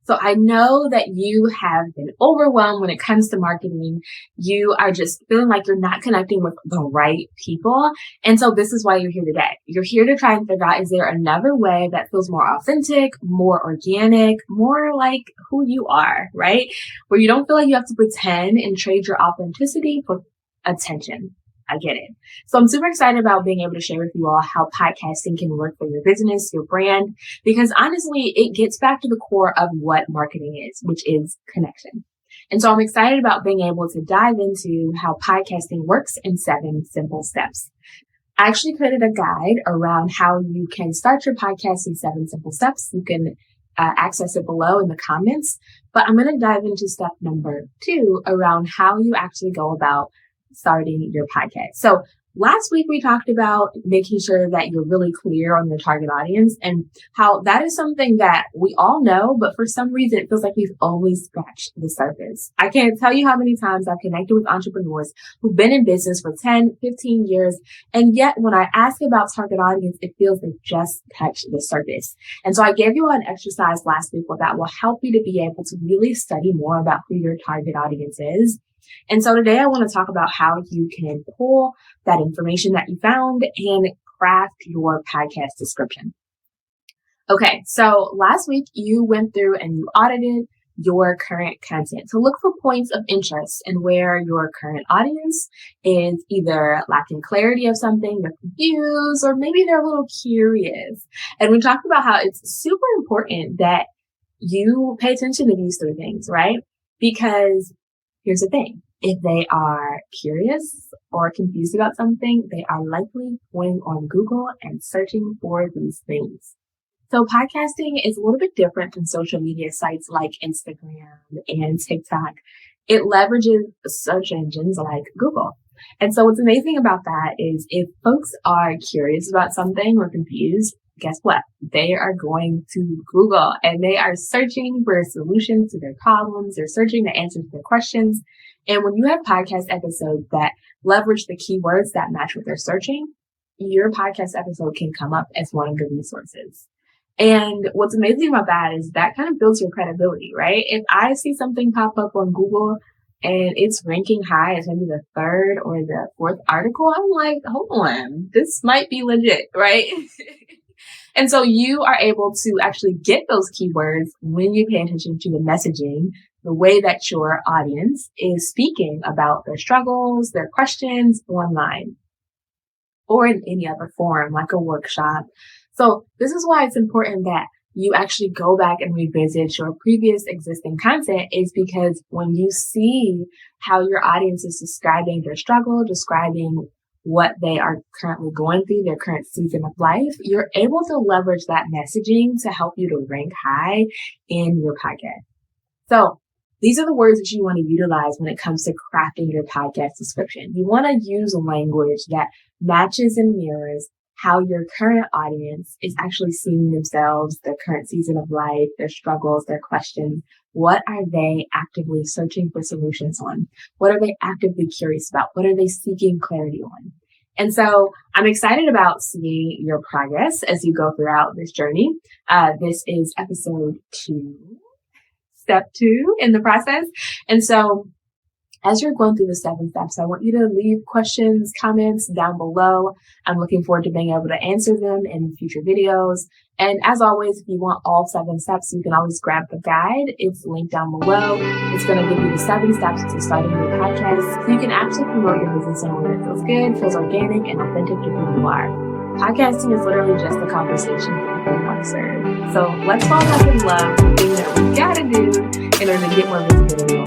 So I know that you have been overwhelmed when it comes to marketing. You are just feeling like you're not connecting with the right people. And so this is why you're here today. You're here to try and figure out, is there another way that feels more authentic, more organic, more like who you are, right? Where you don't feel like you have to pretend and trade your authenticity for attention. I get it. So I'm super excited about being able to share with you all how podcasting can work for your business, your brand, because honestly, it gets back to the core of what marketing is, which is connection. And so I'm excited about being able to dive into how podcasting works in 7 simple steps. I actually created a guide around how you can start your podcast in 7 simple steps. You can access it below in the comments, but I'm going to dive into step number 2 around how you actually go about starting your podcast. So last week we talked about making sure that you're really clear on your target audience and how that is something that we all know, but for some reason it feels like we've always scratched the surface. I can't tell you how many times I've connected with entrepreneurs who've been in business for 10, 15 years. And yet when I ask about target audience, it feels they've just touched the surface. And so I gave you an exercise last week where that will help you to be able to really study more about who your target audience is. And so today I want to talk about how you can pull that information that you found and craft your podcast description. Okay, so last week you went through and you audited your current content to look for points of interest and where your current audience is either lacking clarity of something, they're confused, or maybe they're a little curious. And we talked about how it's super important that you pay attention to these 3 things, right? Because here's the thing. If they are curious or confused about something, they are likely going on Google and searching for these things. So podcasting is a little bit different from social media sites like Instagram and TikTok. It leverages search engines like Google. And so what's amazing about that is if folks are curious about something or confused, guess what? They are going to Google and they are searching for solutions to their problems. They're searching the answers to their questions. And when you have podcast episodes that leverage the keywords that match what they're searching, your podcast episode can come up as one of the resources. And what's amazing about that is that kind of builds your credibility, right? If I see something pop up on Google and it's ranking high as maybe the 3rd or the 4th article, I'm like, hold on, this might be legit, right? And so you are able to actually get those keywords when you pay attention to the messaging, the way that your audience is speaking about their struggles, their questions online, or in any other forum like a workshop. So this is why it's important that you actually go back and revisit your previous existing content, is because when you see how your audience is describing their struggle, describing what they are currently going through, their current season of life, you're able to leverage that messaging to help you to rank high in your podcast. So these are the words that you want to utilize when it comes to crafting your podcast description. You want to use language that matches and mirrors how your current audience is actually seeing themselves, their current season of life, their struggles, their questions. What are they actively searching for solutions on? What are they actively curious about? What are they seeking clarity on? And so I'm excited about seeing your progress as you go throughout this journey. This is episode 2, step 2 in the process. And so as you're going through the 7 steps, I want you to leave questions, comments down below. I'm looking forward to being able to answer them in future videos. And as always, if you want all 7 steps, you can always grab the guide. It's linked down below. It's going to give you the 7 steps to starting your podcast so you can actually promote your business in a way that feels good, feels organic, and authentic to who you are. Podcasting is literally just a conversation that people want to serve. So let's fall back in love with the thing that we got to do in order to get more visibility